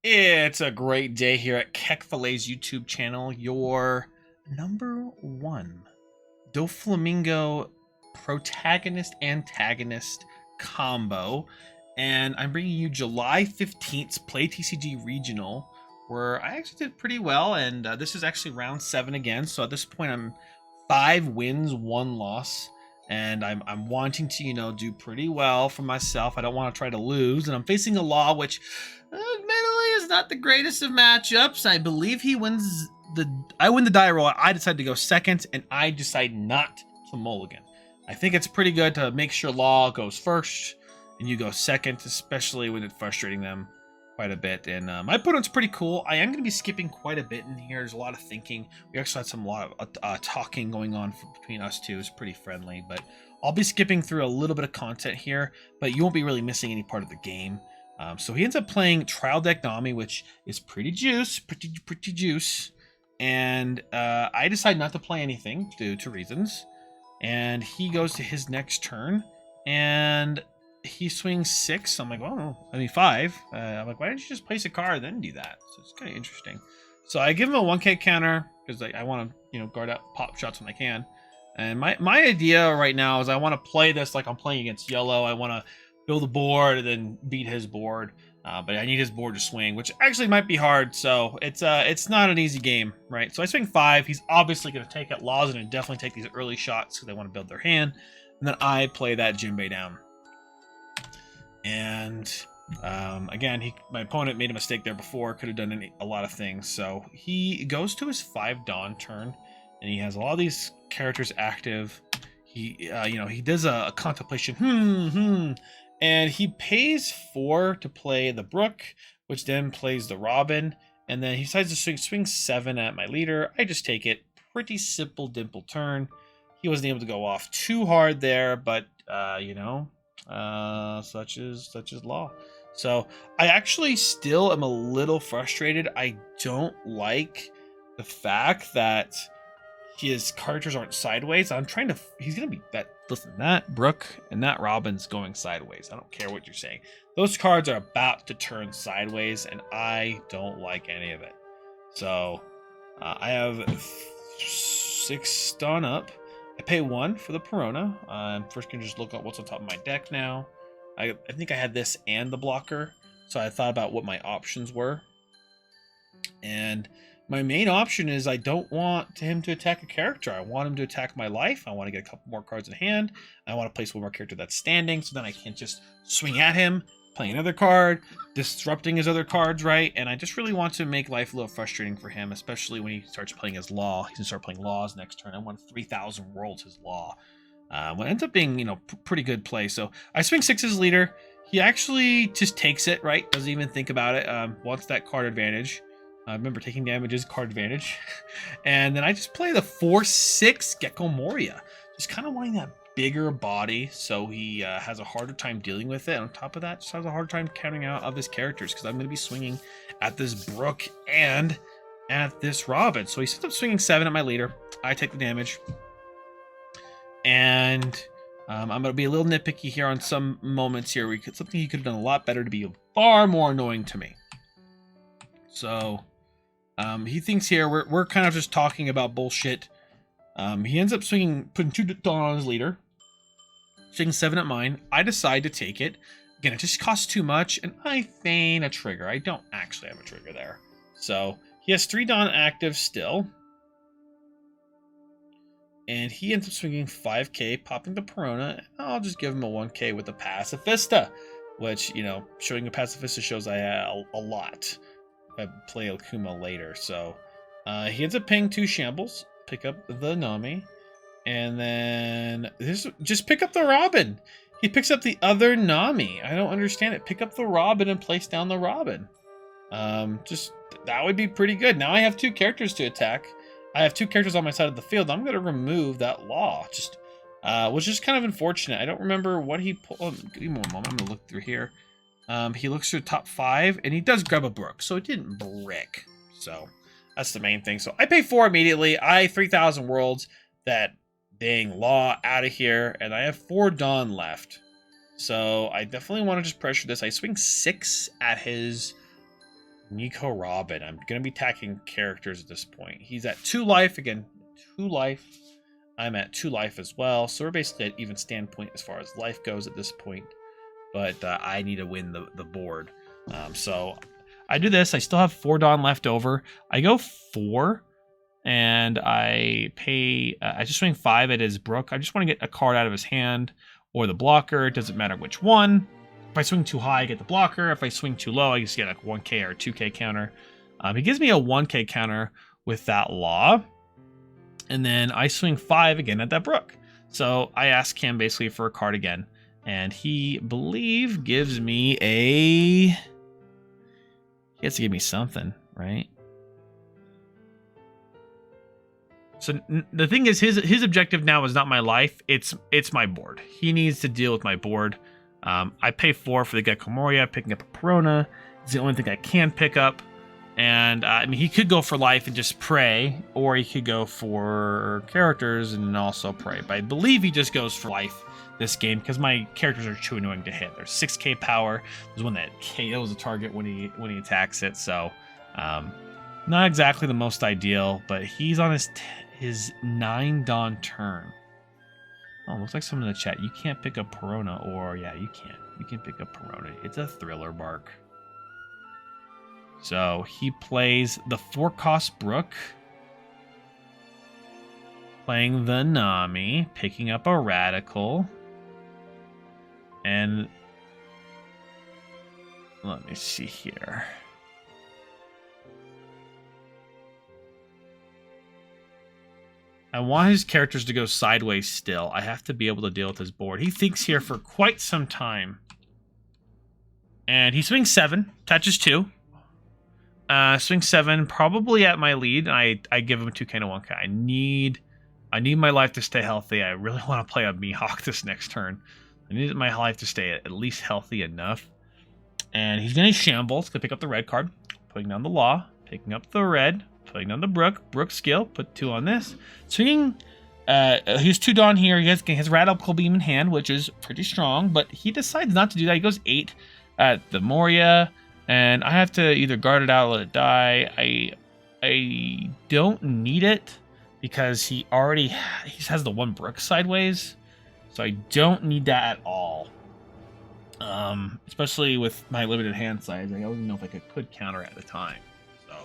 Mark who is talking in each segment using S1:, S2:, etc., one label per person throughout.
S1: It's a great day here at KEKFILA's YouTube channel, your #1 Doflamingo protagonist-antagonist combo. And I'm bringing you July 15th's PLAYTCG Regional, where I actually did pretty well, and this is actually round 7 again. So at this point, I'm 5 wins, 1 loss. And I'm wanting to, do pretty well for myself. I don't want to try to lose. And I'm facing a Law, which admittedly is not the greatest of matchups. I believe he wins I win the die roll. I decide to go second, and I decide not to mulligan. I think it's pretty good to make sure Law goes first and you go second, especially when it's frustrating them quite a bit. And my opponent's pretty cool. I am going to be skipping quite a bit in here. There's a lot of thinking. We actually had a lot of talking going on between us two. It's pretty friendly, but I'll be skipping through a little bit of content here, but you won't be really missing any part of the game. So he ends up playing Trial Deck Nami, which is pretty juice. And I decide not to play anything due to reasons. And he goes to his next turn, and he swings 6. I'm like, oh, 5. I'm like, why didn't you just place a card and then do that? So it's kind of interesting. So I give him a 1k counter because I want to, guard out pop shots when I can. And my idea right now is I want to play this like I'm playing against yellow. I want to build a board and then beat his board. But I need his board to swing, which actually might be hard. So it's not an easy game, right? So I swing 5. He's obviously going to take out Laws and definitely take these early shots because they want to build their hand. And then I play that Jinbei down. And again, my opponent made a mistake there before. Could have done a lot of things. So he goes to his 5 Dawn turn, and he has a lot of these characters active. He does a contemplation. And he pays 4 to play the Brook, which then plays the Robin. And then he decides to swing 7 at my leader. I just take it. Pretty simple dimple turn. He wasn't able to go off too hard there, but such is Law. So I actually still am a little frustrated. I don't like the fact that his characters aren't sideways. He's gonna be that Brook and that Robin's going sideways. I don't care what you're saying. Those cards are about to turn sideways, and I don't like any of it. So I have 6 done up. I pay 1 for the Perona. I'm first gonna just look at what's on top of my deck now. I think I had this and the blocker, so I thought about what my options were. And my main option is I don't want him to attack a character. I want him to attack my life. I want to get a couple more cards in hand. I want to place one more character that's standing, so then I can't just swing at him, play another card, disrupting his other cards, right? And I just really want to make life a little frustrating for him, especially when he starts playing his Law. He's gonna start playing Laws next turn. I want 3,000 worlds his Law. Well, it ends up being, pretty good play. So I swing 6 as leader. He actually just takes it, right? Doesn't even think about it. Wants that card advantage. Remember, taking damage is card advantage. And then I just play the 4/6 Gecko Moria. Just kind of wanting that bigger body, so he has a harder time dealing with it. On top of that, just has a harder time counting out of his characters, because I'm going to be swinging at this Brook and at this Robin. So he ends up swinging 7 at my leader. I take the damage. And I'm going to be a little nitpicky here on some moments here. Something he could have done a lot better to be far more annoying to me. So he thinks here we're kind of just talking about bullshit. He ends up putting 2 Dawn on his leader, swinging 7 at mine. I decide to take it. Again, it just costs too much, and I feign a trigger. I don't actually have a trigger there. So he has 3 Dawn active still. And he ends up swinging 5k, popping the Perona. I'll just give him a 1k with the Pacifista, which, showing a Pacifista shows I have a lot. I play Akuma later. So he ends up paying 2 shambles, pick up the Nami, and then just pick up the Robin. He picks up the other Nami. I don't understand it. Pick up the Robin and place down the Robin. That would be pretty good. Now I have 2 characters to attack. I have 2 characters on my side of the field. I'm going to remove that Law, which is kind of unfortunate. I don't remember what he pulled. Give me one moment. I'm going to look through here. He looks through top 5, and he does grab a Brook, so it didn't brick. So that's the main thing. So I pay 4 immediately. 3,000 worlds. That dang Law out of here, and I have 4 Dawn left. So I definitely want to just pressure this. I swing 6 at his Nico Robin. I'm going to be attacking characters at this point. He's at 2 life. Again, 2 life. I'm at 2 life as well. So we're basically at even standpoint as far as life goes at this point. But I need to win the board. So I do this. I still have 4 Dawn left over. I go 4. And I pay... I just swing 5 at his Brook. I just want to get a card out of his hand. Or the blocker. It doesn't matter which one. If I swing too high, I get the blocker. If I swing too low, I just get a 1k or a 2k counter. He gives me a 1k counter with that Law. And then I swing 5 again at that Brook. So I ask him basically for a card again. And he, believe, gives me a... He has to give me something, right? So the thing is, his objective now is not my life. It's my board. He needs to deal with my board. I pay 4 for the Gecko Moria. Picking up a Perona. It's the only thing I can pick up. And I mean, he could go for life and just pray, or he could go for characters and also pray. But I believe he just goes for life this game because my characters are too annoying to hit. There's 6k power. There's one that KOs the target when he attacks it. So not exactly the most ideal, but he's on his 9 Dawn turn. Oh, looks like someone in the chat. You can't pick up Perona, or yeah, you can. You can pick up Perona. It's a Thriller Bark. So he plays the 4-cost Brook, playing the Nami, picking up a Radical, and let me see here. I want his characters to go sideways still. I have to be able to deal with his board. He thinks here for quite some time. And he swings 7, attaches 2. Swing 7, probably at my lead. I give him 2k to 1k. I need my life to stay healthy. I really want to play a Mihawk this next turn. I need my life to stay at least healthy enough. And he's going to shamble. He's going to pick up the red card. Putting down the Law. Picking up the red. Putting down the Brook. Brook skill. Put 2 on this. Swinging. He has 2 Dawn here. He has Radical Beam in hand, which is pretty strong. But he decides not to do that. He goes 8 at the Moria. And I have to either guard it out or let it die. I don't need it because he has the 1 Brook sideways. So I don't need that at all. Especially with my limited hand size. I don't even know if I could counter at the time. So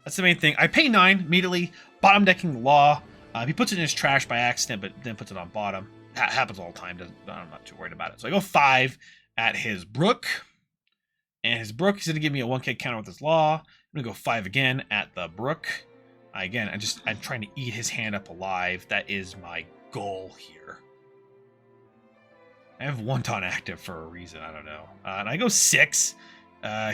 S1: that's the main thing. I pay 9 immediately. Bottom decking the Law. He puts it in his trash by accident, but then puts it on bottom. That happens all the time. I'm not too worried about it. So I go 5 at his Brook. And his Brook is going to give me a 1k counter with his Law. I'm going to go 5 again at the Brook. Again, I'm trying to eat his hand up alive. That is my goal here. I have 1 Dawn active for a reason. I don't know. And I go 6.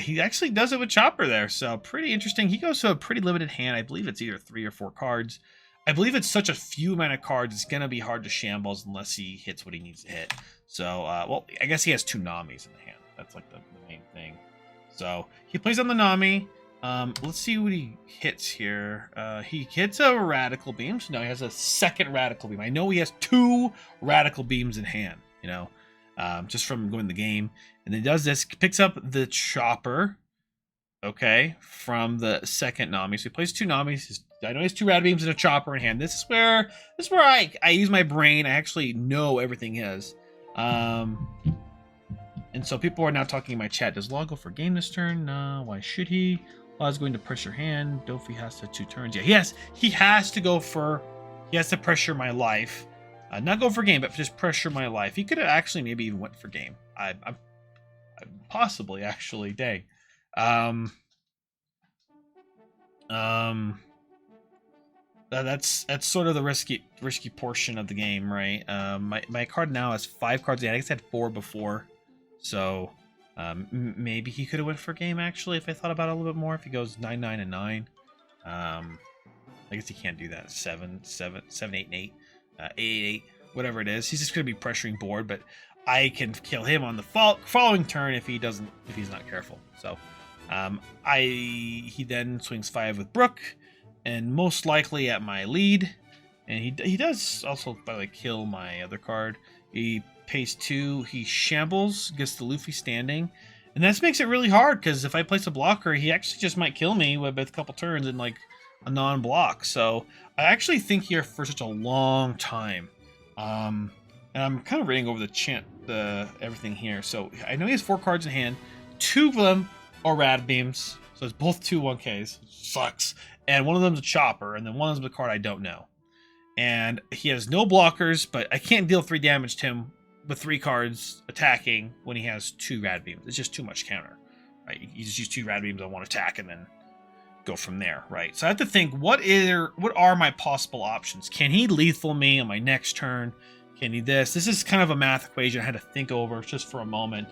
S1: He actually does it with Chopper there. So pretty interesting. He goes to a pretty limited hand. I believe it's either 3 or 4 cards. I believe it's such a few amount of cards. It's going to be hard to shambles unless he hits what he needs to hit. So, well, I guess he has 2 Namis in the hand. That's like the main thing. So he plays on the Nami. Let's see what he hits here. He hits a Radical Beam. So now he has a 2nd Radical Beam. I know he has 2 Radical Beams in hand, you know, just from going the game. And then he does this, picks up the Chopper, okay, from the 2nd Nami. So he plays 2 Namis. I know he has 2 Rad Beams and a Chopper in hand. This is where I use my brain. I actually know everything is. And so people are now talking in my chat. Does Law go for game this turn? No. Why should he? Law is going to pressure hand. Dofi has to 2 turns. Yeah, he has to go for... He has to pressure my life. Not go for game, but just pressure my life. He could have actually maybe even went for game. I possibly, actually. Dang. That's sort of the risky portion of the game, right? My card now has 5 cards. Yeah, I guess I had 4 before. So maybe he could have went for game, actually, if I thought about it a little bit more. If he goes 9, 9, and 9. I guess he can't do that. 7, 7, 7, 8, and 8. 8, 8, whatever it is. He's just going to be pressuring board, but I can kill him on the following turn if he's not careful. So he then swings 5 with Brook, and most likely at my lead. And he does also, by the way, kill my other card. He pays 2. He shambles, gets the Luffy standing, and And this makes it really hard, because if I place a blocker, he actually just might kill me with a couple turns in like a non-block. So I actually think here for such a long time. And I'm kind of reading over the everything here. So I know he has 4 cards in hand. 2 of them are rad beams. So it's both 2 1Ks, which sucks. And one of them's a chopper, and then one of them's a card I don't know. And he has no blockers, but I can't deal 3 damage to him with 3 cards attacking when he has 2 rad beams. It's just too much counter. Right? You just use 2 rad beams on 1 attack and then go from there, right? So I have to think, what are my possible options? Can he lethal me on my next turn? Can he this? This is kind of a math equation I had to think over just for a moment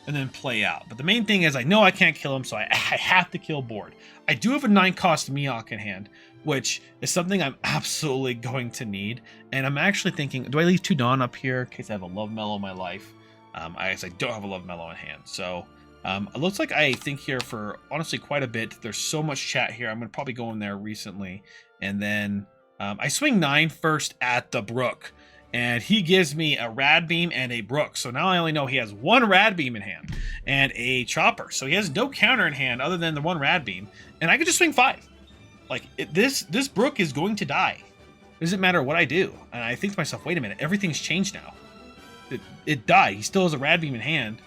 S1: and then play out. But the main thing is I know I can't kill him, so I have to kill board. I do have a 9-cost Mihawk in hand, which is something I'm absolutely going to need. And I'm actually thinking, do I leave 2 Dawn up here in case I have a Love Mellow in my life? I don't have a Love Mellow in hand. So it looks like I think here for honestly quite a bit. There's so much chat here. I'm going to probably go in there recently. And then I swing 9 first at the Brook. And he gives me a Rad Beam and a Brook. So now I only know he has 1 Rad Beam in hand and a Chopper. So he has no counter in hand other than the 1 Rad Beam. And I could just swing 5. Like, this Brook is going to die. It doesn't matter what I do. And I think to myself, wait a minute, everything's changed now. It died. He still has a Rad Beam in hand.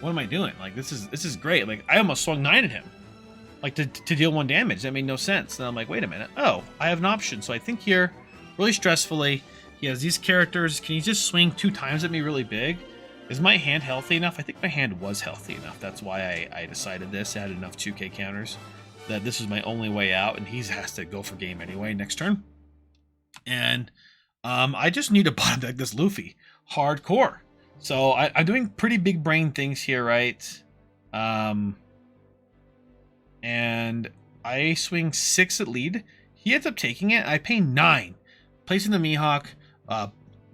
S1: What am I doing? Like, this is great. Like, I almost swung 9 at him. Like, to deal 1 damage. That made no sense. And I'm like, wait a minute. Oh, I have an option. So I think here, really stressfully, he has these characters. Can he just swing 2 times at me really big? Is my hand healthy enough? I think my hand was healthy enough. That's why I decided this. I had enough 2K counters that this was my only way out, and he has to go for game anyway next turn. And I just need to bottom deck this Luffy hardcore. So I'm doing pretty big brain things here, right? And I swing 6 at lead. He ends up taking it. I pay 9, placing the Mihawk.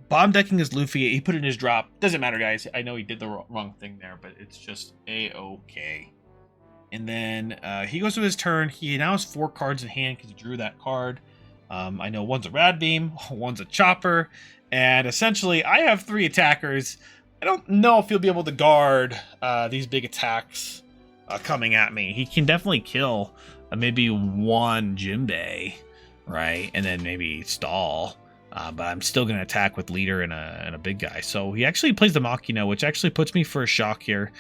S1: Bottom decking his Luffy. He put it in his drop. Doesn't matter, guys. I know he did the wrong thing there, but it's just a-okay. And then he goes to his turn. He now has 4 cards in hand because he drew that card. I know one's a Rad Beam, one's a Chopper, and essentially I have 3 attackers. I don't know if he'll be able to guard these big attacks coming at me. He can definitely kill maybe 1 Jimbei, right? And then maybe stall. But I'm still going to attack with leader and a big guy. So he actually plays the Machina, which actually puts me for a shock here.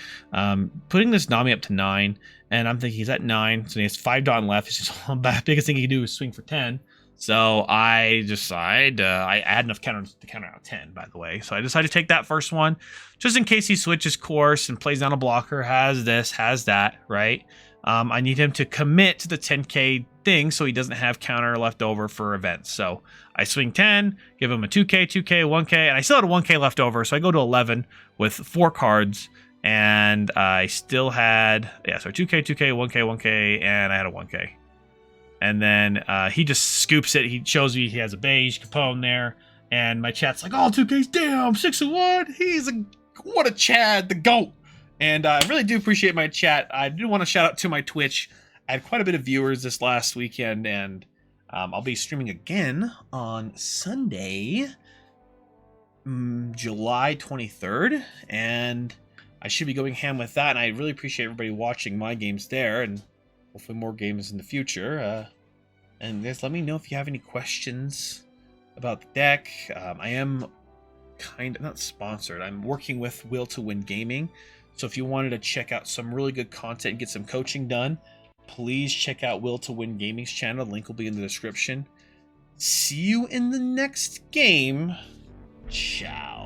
S1: Putting this Nami up to 9, and I'm thinking he's at 9, so he has 5 Dawn left. It's just the biggest thing he can do is swing for 10. So I decide, I had enough counters to counter out 10, by the way. So I decided to take that first one, just in case he switches course and plays down a blocker, has this, has that, right? I need him to commit to the 10K thing so he doesn't have counter left over for events. So I swing 10, give him a 2K, 2K, 1K, and I still had a 1K left over. So I go to 11 with 4 cards, and I still had, so 2K, 2K, 1K, 1K, and I had a 1K. And then he just scoops it. He shows me he has a beige Capone there, and my chat's like, oh, 2K's damn, 6 and 1. What a Chad, the GOAT. And I really do appreciate my chat. I do want to shout out to my Twitch. I had quite a bit of viewers this last weekend, and I'll be streaming again on Sunday, July 23rd, and I should be going ham with that, and I really appreciate everybody watching my games there, and hopefully more games in the future. And guys, let me know if you have any questions about the deck. I am kind of not sponsored. I'm working with Will to Win Gaming, so if you wanted to check out some really good content and get some coaching done, please check out Will to Win Gaming's channel. The link will be in the description. See you in the next game. Ciao.